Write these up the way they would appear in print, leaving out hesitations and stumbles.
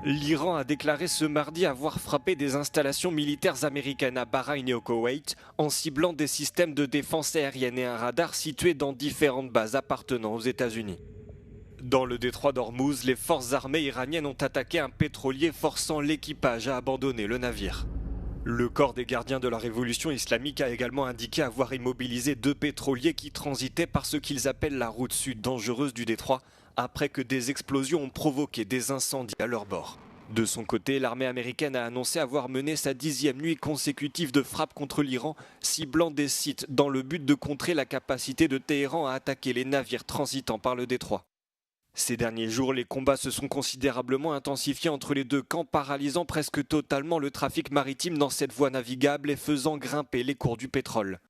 L'Iran a déclaré ce mardi avoir frappé des installations militaires américaines à Bahreïn et au Koweït en ciblant des systèmes de défense aérienne et un radar situés dans différentes bases appartenant aux États-Unis. Dans le détroit d'Ormuz, les forces armées iraniennes ont attaqué un pétrolier forçant l'équipage à abandonner le navire. Le corps des gardiens de la révolution islamique a également indiqué avoir immobilisé 2 pétroliers qui transitaient par ce qu'ils appellent la route sud dangereuse du détroit après que des explosions ont provoqué des incendies à leur bord. De son côté, l'armée américaine a annoncé avoir mené sa 10e nuit consécutive de frappe contre l'Iran, ciblant des sites dans le but de contrer la capacité de Téhéran à attaquer les navires transitant par le détroit. Ces derniers jours, les combats se sont considérablement intensifiés entre les deux camps, paralysant presque totalement le trafic maritime dans cette voie navigable et faisant grimper les cours du pétrole.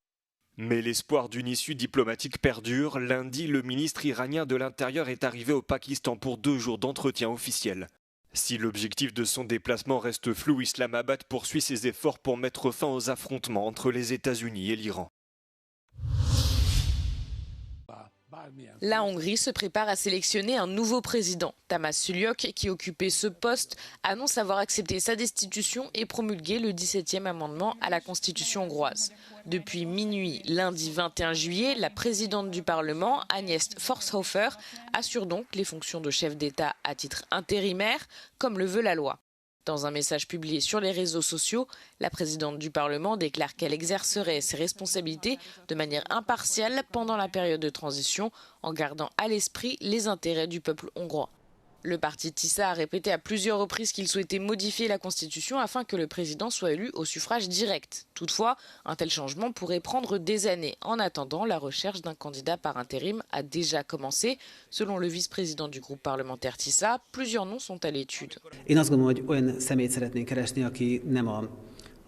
Mais l'espoir d'une issue diplomatique perdure. Lundi, le ministre iranien de l'Intérieur est arrivé au Pakistan pour 2 jours d'entretien officiel. Si l'objectif de son déplacement reste flou, Islamabad poursuit ses efforts pour mettre fin aux affrontements entre les États-Unis et l'Iran. La Hongrie se prépare à sélectionner un nouveau président. Tamas Suljók, qui occupait ce poste, annonce avoir accepté sa destitution et promulgué le 17e amendement à la constitution hongroise. Depuis minuit, lundi 21 juillet, la présidente du Parlement, Agnès Forshofer, assure donc les fonctions de chef d'État à titre intérimaire, comme le veut la loi. Dans un message publié sur les réseaux sociaux, la présidente du Parlement déclare qu'elle exercerait ses responsabilités de manière impartiale pendant la période de transition, en gardant à l'esprit les intérêts du peuple hongrois. Le parti TISA a répété à plusieurs reprises qu'il souhaitait modifier la Constitution afin que le président soit élu au suffrage direct. Toutefois, un tel changement pourrait prendre des années. En attendant, la recherche d'un candidat par intérim a déjà commencé. Selon le vice-président du groupe parlementaire TISA, plusieurs noms sont à l'étude. Én azt gondolom, hogy olyan személyt szeretnénk keresni, aki nem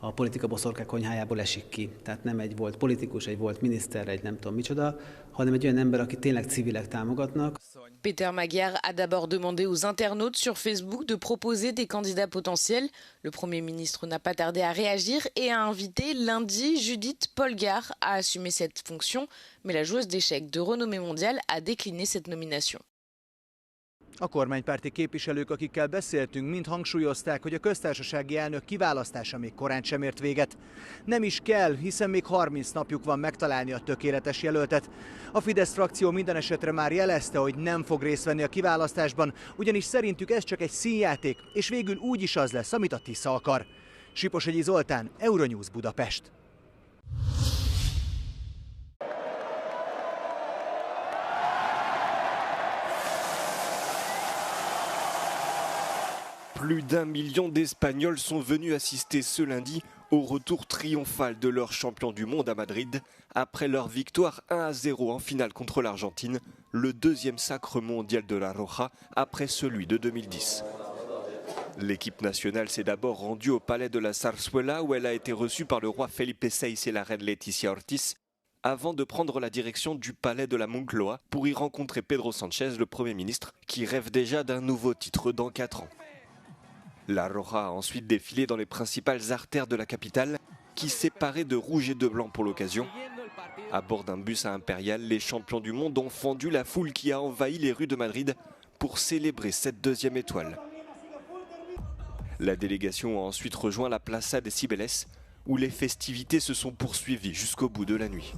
a politika boszorkák konyhájából esik ki. Tehát nem egy volt politikus, egy volt miniszter, egy nem tudom micsoda, hanem egy olyan ember, aki tényleg civilek támogatnak. Peter Magyar a d'abord demandé aux internautes sur Facebook de proposer des candidats potentiels. Le Premier ministre n'a pas tardé à réagir et a invité lundi Judith Polgár à assumer cette fonction, mais la joueuse d'échecs de renommée mondiale a décliné cette nomination. A kormánypárti képviselők, akikkel beszéltünk, mind hangsúlyozták, hogy a köztársasági elnök kiválasztása még korán sem ért véget. Nem is kell, hiszen még 30 napjuk van megtalálni a tökéletes jelöltet. A Fidesz frakció minden esetre már jelezte, hogy nem fog részt venni a kiválasztásban, ugyanis szerintük ez csak egy színjáték, és végül úgy is az lesz, amit a TISZA akar. Siposhegyi Zoltán, Euronews Budapest. Plus d'1 million d'Espagnols sont venus assister ce lundi au retour triomphal de leur champion du monde à Madrid après leur victoire 1-0 en finale contre l'Argentine, le 2e sacre mondial de la Roja après celui de 2010. L'équipe nationale s'est d'abord rendue au palais de la Zarzuela où elle a été reçue par le roi Felipe VI et la reine Leticia Ortiz avant de prendre la direction du palais de la Moncloa pour y rencontrer Pedro Sánchez, le Premier ministre, qui rêve déjà d'un nouveau titre dans 4 ans. La Roja a ensuite défilé dans les principales artères de la capitale, qui s'est de rouge et de blanc pour l'occasion. À bord d'un bus à Impérial, les champions du monde ont fendu la foule qui a envahi les rues de Madrid pour célébrer cette 2e étoile. La délégation a ensuite rejoint la Plaza de Cibeles, où les festivités se sont poursuivies jusqu'au bout de la nuit.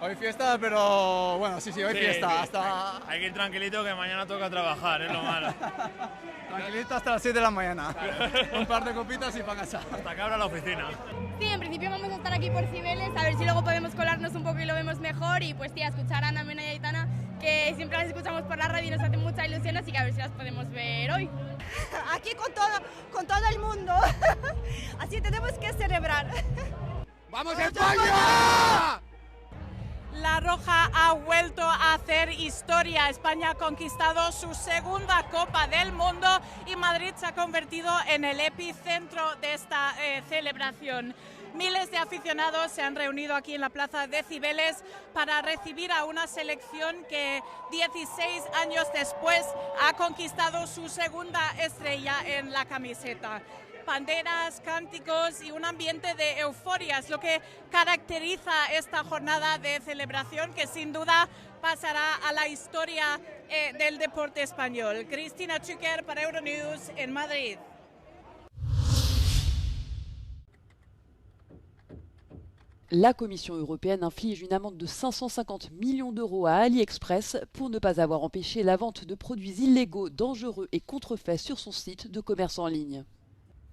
Hoy fiesta, pero bueno, sí, hoy fiesta. Hasta... Hay que ir tranquilito que mañana toca trabajar, es lo malo. Tranquilito hasta las 7 de la mañana. Un par de copitas y para casa. Hasta que abra la oficina. Sí, en principio vamos a estar aquí por Cibeles, a ver si luego podemos colarnos un poco y lo vemos mejor. Y pues tía, escuchar a Ana Mena y Aitana, que siempre las escuchamos por la radio y nos hace mucha ilusión, así que a ver si las podemos ver hoy. Aquí con todo el mundo. Así tenemos que celebrar. ¡Vamos España! La Roja ha vuelto a hacer historia. España ha conquistado su 2ª Copa del Mundo y Madrid se ha convertido en el epicentro de esta celebración. Miles de aficionados se han reunido aquí en la plaza de Cibeles para recibir a una selección que 16 años después ha conquistado su 2ª estrella en la camiseta. Banderas, cánticos y un ambiente de euforia es lo que caracteriza esta jornada de celebración que sin duda pasará a la historia del deporte español. Cristina Chuquer para Euronews en Madrid. La Commission européenne inflige une amende de 550 millions d'euros à AliExpress pour ne pas avoir empêché la vente de produits illégaux, dangereux et contrefaits sur son site de commerce en ligne.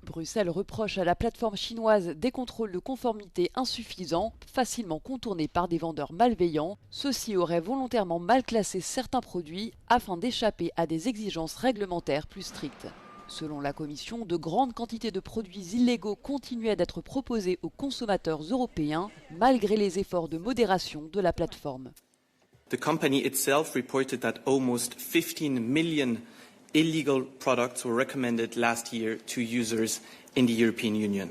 Bruxelles reproche à la plateforme chinoise des contrôles de conformité insuffisants, facilement contournés par des vendeurs malveillants. Ceux-ci auraient volontairement mal classé certains produits afin d'échapper à des exigences réglementaires plus strictes. Selon la Commission, de grandes quantités de produits illégaux continuaient d'être proposés aux consommateurs européens malgré les efforts de modération de la plateforme. The company itself reported that almost 15 million illegal products were recommended last year to users in the European Union.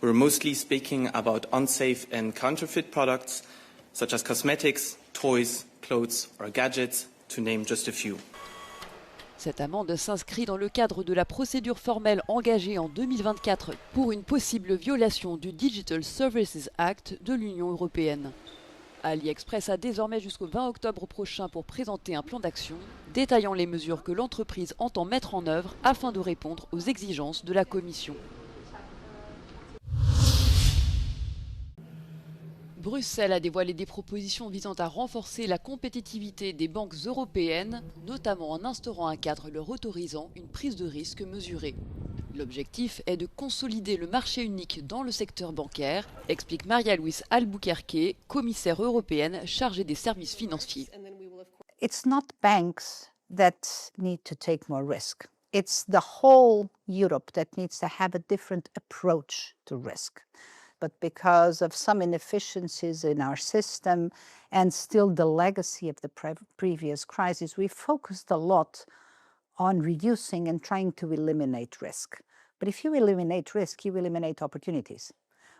We're mostly speaking about unsafe and counterfeit products such as cosmetics, toys, clothes or gadgets, to name just a few. Cette amende s'inscrit dans le cadre de la procédure formelle engagée en 2024 pour une possible violation du Digital Services Act de l'Union européenne. AliExpress a désormais jusqu'au 20 octobre prochain pour présenter un plan d'action détaillant les mesures que l'entreprise entend mettre en œuvre afin de répondre aux exigences de la Commission. Bruxelles a dévoilé des propositions visant à renforcer la compétitivité des banques européennes, notamment en instaurant un cadre leur autorisant une prise de risque mesurée. L'objectif est de consolider le marché unique dans le secteur bancaire, explique María-Luisa Albuquerque, commissaire européenne chargée des services financiers. It's not banks that need to take more risk. It's the whole Europe that needs to have a different approach to risk. But because of some inefficiencies in our system and still the legacy of the previous crisis, we focused a lot on reducing and trying to eliminate risk. But if you eliminate risk, you eliminate opportunities.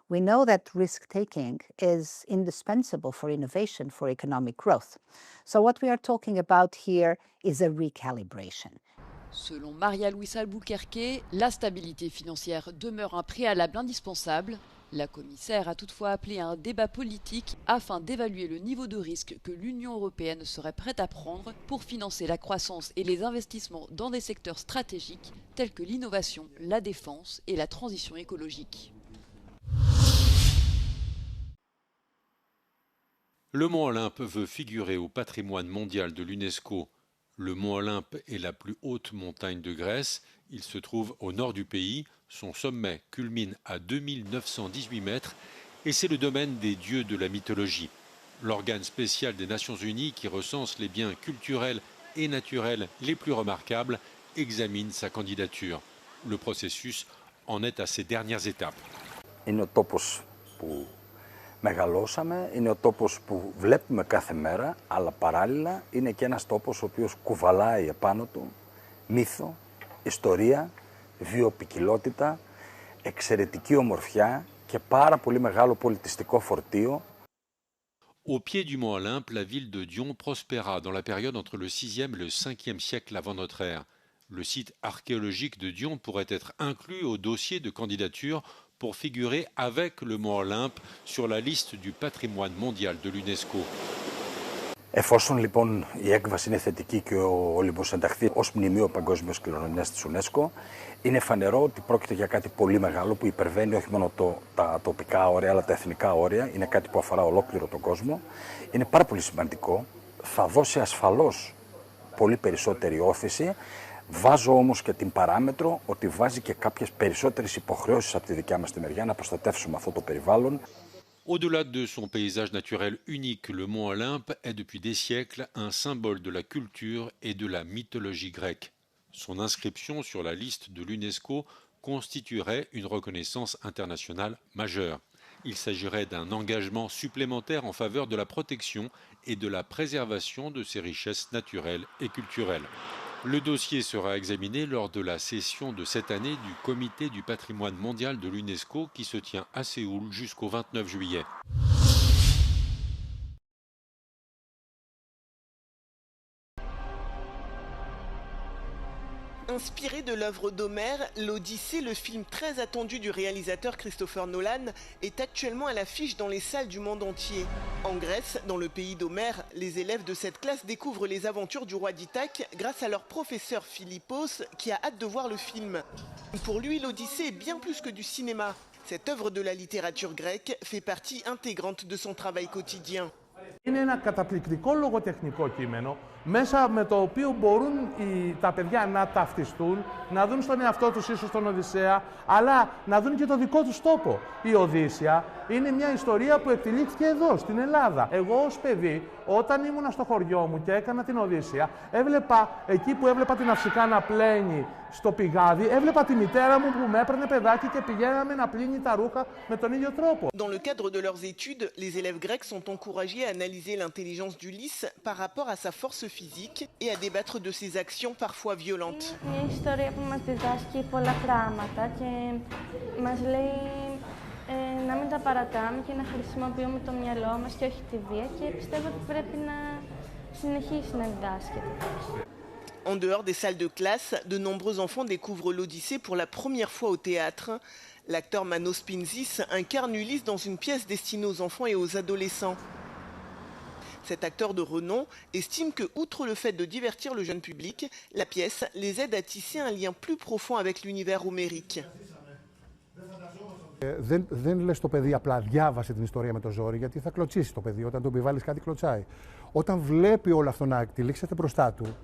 We know that risk-taking is indispensable for innovation, for economic growth. So what we are talking about here is a recalibration. Selon María-Luisa Albuquerque, la stabilité financière demeure un préalable indispensable. La commissaire a toutefois appelé à un débat politique afin d'évaluer le niveau de risque que l'Union européenne serait prête à prendre pour financer la croissance et les investissements dans des secteurs stratégiques tels que l'innovation, la défense et la transition écologique. Le mont Olympe veut figurer au patrimoine mondial de l'UNESCO. Le mont Olympe est la plus haute montagne de Grèce. Il se trouve au nord du pays. Son sommet culmine à 2918 mètres et c'est le domaine des dieux de la mythologie. L'organe spécial des Nations Unies qui recense les biens culturels et naturels les plus remarquables examine sa candidature. Le processus en est à ses dernières étapes. Είναι ο τόπος που μεγαλώσαμε, είναι ο τόπος που βλέπουμε κάθε μέρα, αλλά παράλληλα είναι και ένας τόπος ο οποίος κουβαλάει επάνω του μύθο, ιστορία, βιοποικιλότητα, εξαιρετική ομορφιά και πάρα πολύ μεγάλο πολιτιστικό φορτίο. Au pied du mont Olympe, la ville de Dion prospéra dans la période entre le 6e et le 5e siècle avant notre ère. Le site archéologique de Dion pourrait être inclus au dossier de candidature pour figurer avec le mont Olympe sur la liste du patrimoine mondial de l'UNESCO. Εφόσον λοιπόν η έκβαση είναι θετική και ο Όλυμπος ενταχθεί ως μνημείο παγκόσμιας κληρονομιάς της UNESCO, είναι φανερό ότι πρόκειται για κάτι πολύ μεγάλο που υπερβαίνει όχι μόνο τα τοπικά όρια αλλά τα εθνικά όρια. Είναι κάτι που αφορά ολόκληρο τον κόσμο. Είναι πάρα πολύ σημαντικό. Θα δώσει ασφαλώς πολύ περισσότερη όθηση. Βάζω όμως και την παράμετρο ότι βάζει και κάποιες περισσότερες υποχρεώσεις από τη δικιά μας τη μεριά να προστατεύσουμε αυτό το περιβάλλον. Au-delà de son paysage naturel unique, le mont Olympe est depuis des siècles un symbole de la culture et de la mythologie grecque. Son inscription sur la liste de l'UNESCO constituerait une reconnaissance internationale majeure. Il s'agirait d'un engagement supplémentaire en faveur de la protection et de la préservation de ces richesses naturelles et culturelles. Le dossier sera examiné lors de la session de cette année du Comité du patrimoine mondial de l'UNESCO qui se tient à Séoul jusqu'au 29 juillet. Inspiré de l'œuvre d'Homère, l'Odyssée, le film très attendu du réalisateur Christopher Nolan, est actuellement à l'affiche dans les salles du monde entier. En Grèce, dans le pays d'Homère, les élèves de cette classe découvrent les aventures du roi d'Ithaque grâce à leur professeur Philippos qui a hâte de voir le film. Pour lui, l'Odyssée est bien plus que du cinéma. Cette œuvre de la littérature grecque fait partie intégrante de son travail quotidien. Είναι ένα καταπληκτικό λογοτεχνικό κείμενο, μέσα με το οποίο μπορούν τα παιδιά να ταυτιστούν, να δουν στον εαυτό τους ίσως τον Οδυσσέα, αλλά να δουν και το δικό τους τόπο. Η Οδύσσεια είναι μια ιστορία που εκτελήχθηκε εδώ, στην Ελλάδα. Εγώ ως παιδί, όταν ήμουνα στο χωριό μου και έκανα την Οδύσσεια, έβλεπα εκεί που έβλεπα την Αυσικά να πλένει στο πηγάδι, έβλεπα τη μητέρα μου που με έπαιρνε παιδάκι και πηγαίναμε να πλύνει τα ρούχα με τον ίδιο τρόπο. Dans le cadre de leurs études, les élèves grecs sont encouragés à analyser l'intelligence d'Ulysse par rapport à sa force physique et à débattre de ses actions parfois violentes. Μια ιστορία που μας διδάσκει πολλά πράγματα και μας λέει να μην τα παρατάμε και να χρησιμοποιούμε το μυαλό μας και όχι τη βία και πιστεύω ότι πρέπει να συνεχίσει να διδάσκεται. En dehors des salles de classe, de nombreux enfants découvrent l'Odyssée pour la première fois au théâtre. L'acteur Manos Pinzis incarne Ulysse dans une pièce destinée aux enfants et aux adolescents. Cet acteur de renom estime que, outre le fait de divertir le jeune public, la pièce les aide à tisser un lien plus profond avec l'univers homérique. Δεν λες το παιδί απλά διάβασε την ιστορία με το ζόρι, γιατί θα κλωτσίσει το παιδί. Όταν του επιβάλλεις κάτι, κλωτσάει. Όταν βλέπει όλο αυτό να εκτελήξεται μπροστά του,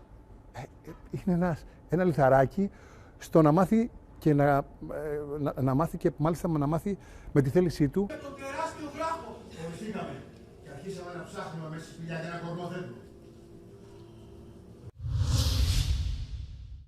είναι ένα λιθαράκι στο να μάθει και να μάθει και μάλιστα να μάθει με τη θέλησή του. Με τον τεράστιο βράχο! Οριστήκαμε και αρχίσαμε να ψάχνουμε μέσα στη σπηλιά για ένα κορμό δέντρο.